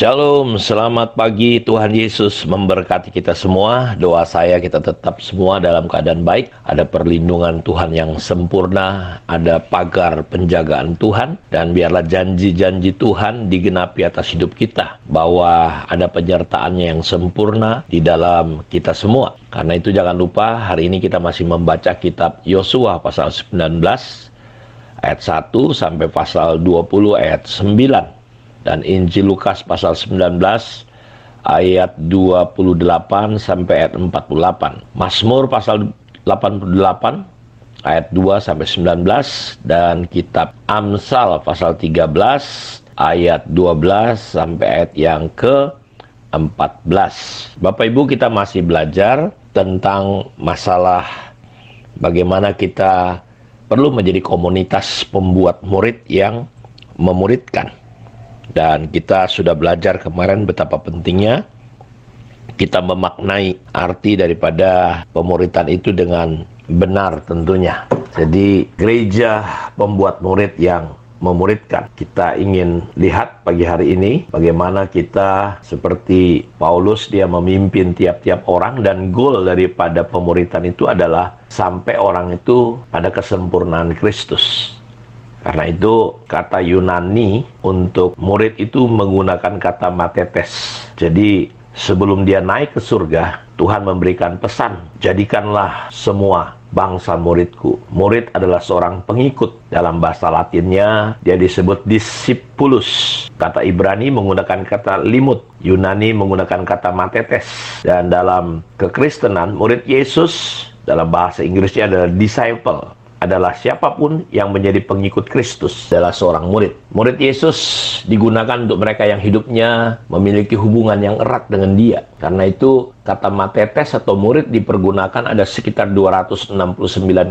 Shalom, selamat pagi. Tuhan Yesus memberkati kita semua. Doa saya kita tetap semua dalam keadaan baik. Ada perlindungan Tuhan yang sempurna, ada pagar penjagaan Tuhan, dan biarlah janji-janji Tuhan digenapi atas hidup kita, bahwa ada penyertaannya yang sempurna di dalam kita semua. Karena itu jangan lupa, hari ini kita masih membaca kitab Yosua pasal 19 ayat 1 sampai pasal 20 ayat 9. Dan Injil Lukas pasal 19 ayat 28 sampai ayat 48. Mazmur pasal 88 ayat 2 sampai 19 dan kitab Amsal pasal 13 ayat 12 sampai ayat yang ke-14. Bapak Ibu, kita masih belajar tentang masalah bagaimana kita perlu menjadi komunitas pembuat murid yang memuridkan. Dan kita sudah belajar kemarin betapa pentingnya kita memaknai arti daripada pemuritan itu dengan benar tentunya. Jadi gereja pembuat murid yang memuridkan. Kita ingin lihat pagi hari ini bagaimana kita seperti Paulus, dia memimpin tiap-tiap orang, dan goal daripada pemuritan itu adalah sampai orang itu pada kesempurnaan Kristus. Karena itu kata Yunani untuk murid itu menggunakan kata matetes. Jadi sebelum dia naik ke surga, Tuhan memberikan pesan, jadikanlah semua bangsa muridku. Murid adalah seorang pengikut. Dalam bahasa Latinnya dia disebut discipulus. Kata Ibrani menggunakan kata limut, Yunani menggunakan kata matetes. Dan dalam kekristenan, murid Yesus dalam bahasa Inggrisnya adalah disciple. Adalah siapapun yang menjadi pengikut Kristus adalah seorang murid. Murid Yesus digunakan untuk mereka yang hidupnya memiliki hubungan yang erat dengan dia. Karena itu kata matetes atau murid dipergunakan ada sekitar 269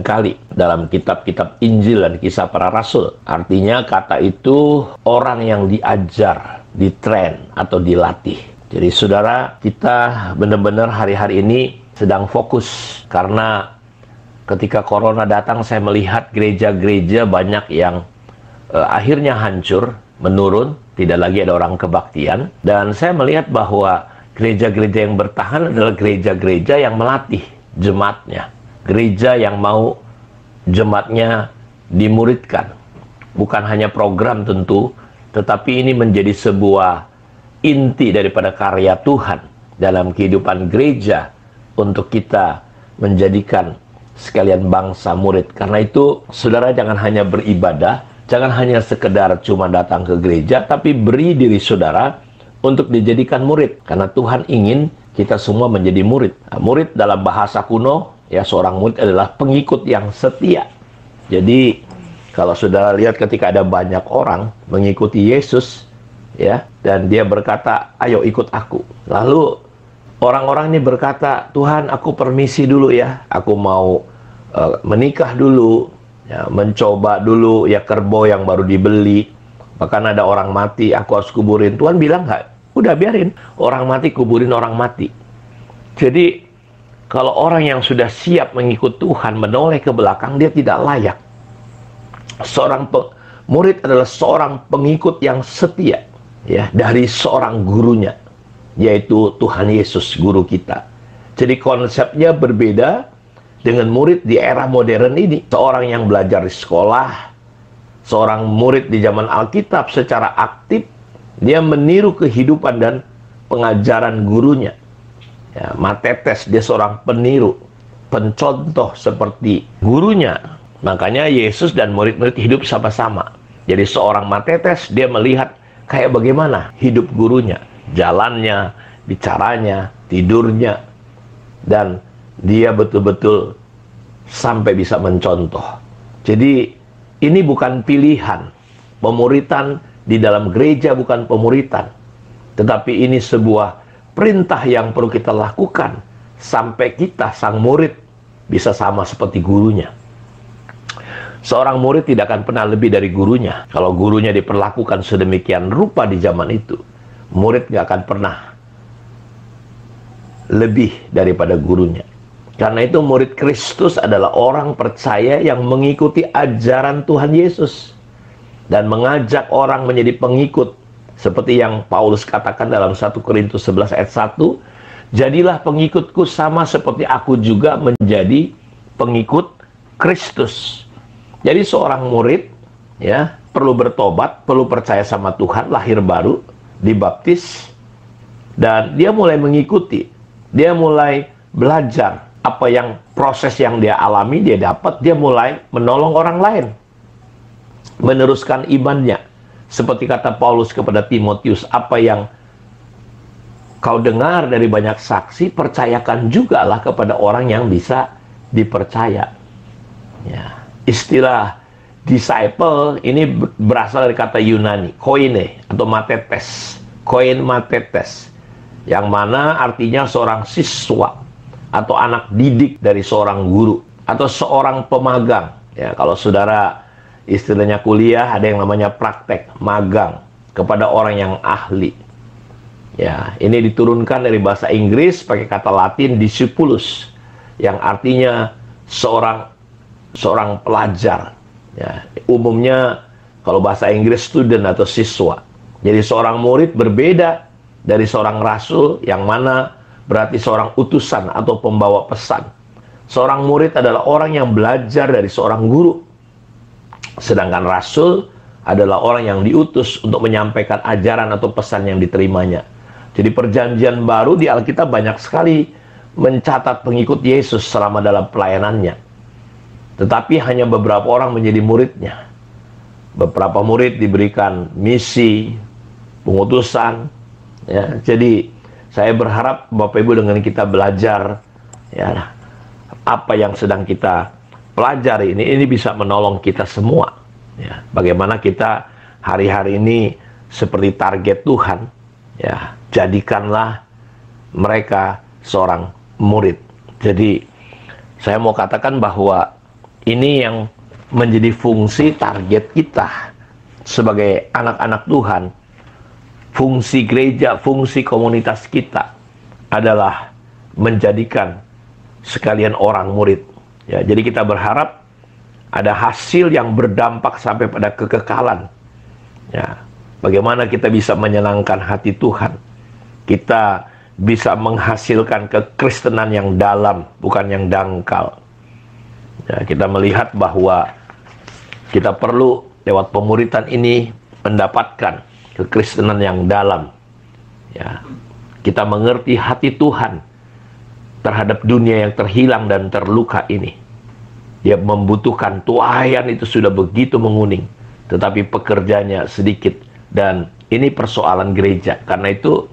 kali dalam kitab-kitab Injil dan Kisah Para Rasul. Artinya kata itu orang yang diajar, ditrain atau dilatih. Jadi saudara, kita benar-benar hari-hari ini sedang fokus karena ketika corona datang, saya melihat gereja-gereja banyak yang akhirnya hancur, menurun, tidak lagi ada orang kebaktian. Dan saya melihat bahwa gereja-gereja yang bertahan adalah gereja-gereja yang melatih jemaatnya. Gereja yang mau jemaatnya dimuridkan. Bukan hanya program tentu, tetapi ini menjadi sebuah inti daripada karya Tuhan dalam kehidupan gereja untuk kita menjadikan sekalian bangsa murid. Karena itu saudara jangan hanya beribadah, jangan hanya sekedar cuma datang ke gereja, tapi beri diri saudara untuk dijadikan murid. Karena Tuhan ingin kita semua menjadi murid. Nah, murid dalam bahasa kuno, ya, seorang murid adalah pengikut yang setia. Jadi kalau saudara lihat ketika ada banyak orang mengikuti Yesus, ya, dan dia berkata, ayo ikut aku. Lalu orang-orang ini berkata, Tuhan, aku permisi dulu ya, aku mau menikah dulu, ya, mencoba dulu ya kerbau yang baru dibeli. Bahkan ada orang mati, aku harus kuburin. Tuhan bilang nggak, udah biarin orang mati, kuburin orang mati. Jadi kalau orang yang sudah siap mengikut Tuhan menoleh ke belakang, dia tidak layak. Seorang murid adalah seorang pengikut yang setia, ya, dari seorang gurunya, yaitu Tuhan Yesus, guru kita. Jadi konsepnya berbeda dengan murid di era modern ini. Seorang yang belajar di sekolah, seorang murid di zaman Alkitab secara aktif, dia meniru kehidupan dan pengajaran gurunya. Ya, matetes, dia seorang peniru, pencontoh seperti gurunya. Makanya Yesus dan murid-murid hidup sama-sama. Jadi seorang matetes, dia melihat kayak bagaimana hidup gurunya, jalannya, bicaranya, tidurnya, dan dia betul-betul sampai bisa mencontoh. Jadi ini bukan pilihan. Pemuritan di dalam gereja bukan pemuritan, tetapi ini sebuah perintah yang perlu kita lakukan sampai kita, sang murid, bisa sama seperti gurunya. Seorang murid tidak akan pernah lebih dari gurunya. Kalau gurunya diperlakukan sedemikian rupa di zaman itu, murid gak akan pernah lebih daripada gurunya. Karena itu murid Kristus adalah orang percaya yang mengikuti ajaran Tuhan Yesus dan mengajak orang menjadi pengikut Seperti yang Paulus katakan dalam 1 Korintus 11 ayat 1, jadilah pengikutku sama seperti aku juga menjadi pengikut Kristus. Jadi seorang murid ya perlu bertobat, perlu percaya sama Tuhan, lahir baru, dibaptis, dan dia mulai mengikuti. Dia mulai belajar apa yang proses yang dia alami, dia dapat, dia mulai menolong orang lain, meneruskan imannya. Seperti kata Paulus kepada Timotius, apa yang kau dengar dari banyak saksi, percayakan jugalah kepada orang yang bisa dipercaya. Ya. Istilah disciple ini berasal dari kata Yunani, koine atau matetes. Koin matetes, yang mana artinya seorang siswa atau anak didik dari seorang guru atau seorang pemagang. Ya, kalau saudara istilahnya kuliah, ada yang namanya praktek, magang kepada orang yang ahli. Ya, ini diturunkan dari bahasa Inggris pakai kata Latin discipulus, yang artinya seorang pelajar. Ya, umumnya kalau bahasa Inggris student atau siswa. Jadi seorang murid berbeda dari seorang rasul, yang mana berarti seorang utusan atau pembawa pesan. Seorang murid adalah orang yang belajar dari seorang guru. Sedangkan rasul adalah orang yang diutus untuk menyampaikan ajaran atau pesan yang diterimanya. Jadi perjanjian baru di Alkitab banyak sekali mencatat pengikut Yesus selama dalam pelayanannya. Tetapi hanya beberapa orang menjadi muridnya. Beberapa murid diberikan misi, pengutusan. Ya, jadi saya berharap Bapak Ibu dengan kita belajar ya, apa yang sedang kita pelajari ini bisa menolong kita semua. Ya, bagaimana kita hari-hari ini seperti target Tuhan. Ya, jadikanlah mereka seorang murid. Jadi saya mau katakan bahwa ini yang menjadi fungsi target kita sebagai anak-anak Tuhan. Fungsi gereja, fungsi komunitas kita adalah menjadikan sekalian orang murid. Ya, jadi kita berharap ada hasil yang berdampak sampai pada kekekalan. Ya, bagaimana kita bisa menyenangkan hati Tuhan? Kita bisa menghasilkan kekristenan yang dalam, bukan yang dangkal. Ya, kita melihat bahwa kita perlu lewat pemuritan ini mendapatkan kekristenan yang dalam. Ya, kita mengerti hati Tuhan terhadap dunia yang terhilang dan terluka ini. Dia membutuhkan tuaian itu sudah begitu menguning, tetapi pekerjanya sedikit. Dan ini persoalan gereja. Karena itu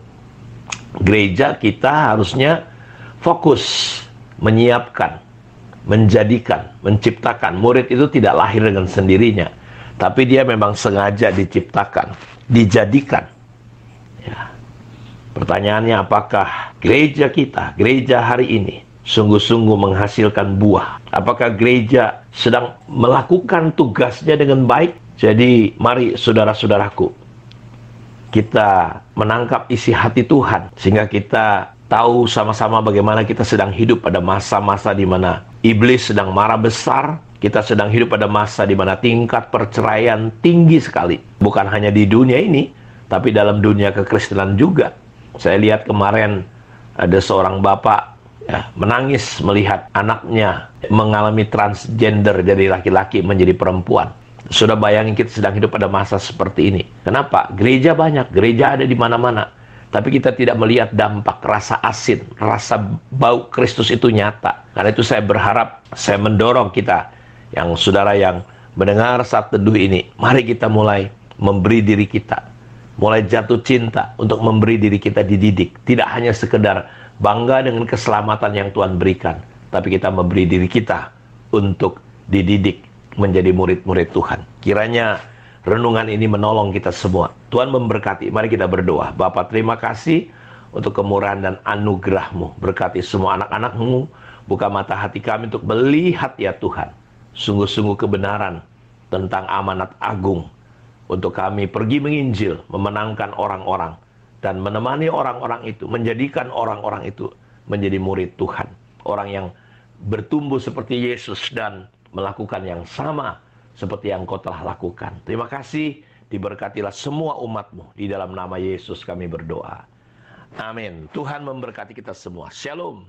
gereja kita harusnya fokus menyiapkan, menjadikan, menciptakan. Murid itu tidak lahir dengan sendirinya, tapi dia memang sengaja diciptakan, dijadikan. Ya. Pertanyaannya, apakah gereja kita, gereja hari ini, sungguh-sungguh menghasilkan buah? Apakah gereja sedang melakukan tugasnya dengan baik? Jadi mari saudara-saudaraku, kita menangkap isi hati Tuhan, sehingga kita tahu sama-sama bagaimana kita sedang hidup pada masa-masa di mana iblis sedang marah besar. Kita sedang hidup pada masa di mana tingkat perceraian tinggi sekali. Bukan hanya di dunia ini, tapi dalam dunia kekristenan juga. Saya lihat kemarin ada seorang bapak ya, menangis melihat anaknya mengalami transgender, dari laki-laki menjadi perempuan. Sudah bayangin kita sedang hidup pada masa seperti ini. Kenapa? Gereja banyak, gereja ada di mana-mana. Tapi kita tidak melihat dampak, rasa asin, rasa bau Kristus itu nyata. Karena itu saya berharap, saya mendorong kita, yang saudara yang mendengar saat teduh ini, mari kita mulai memberi diri kita, mulai jatuh cinta untuk memberi diri kita dididik. Tidak hanya sekedar bangga dengan keselamatan yang Tuhan berikan, tapi kita memberi diri kita untuk dididik menjadi murid-murid Tuhan. Kiranya renungan ini menolong kita semua. Tuhan memberkati. Mari kita berdoa. Bapa, terima kasih untuk kemurahan dan anugerah-Mu. Berkati semua anak-anak-Mu. Buka mata hati kami untuk melihat ya Tuhan, sungguh-sungguh kebenaran tentang amanat agung untuk kami pergi menginjil, memenangkan orang-orang, dan menemani orang-orang itu, menjadikan orang-orang itu menjadi murid Tuhan. Orang yang bertumbuh seperti Yesus dan melakukan yang sama seperti yang Kau telah lakukan. Terima kasih. Diberkatilah semua umat-Mu. Di dalam nama Yesus kami berdoa. Amin. Tuhan memberkati kita semua. Shalom.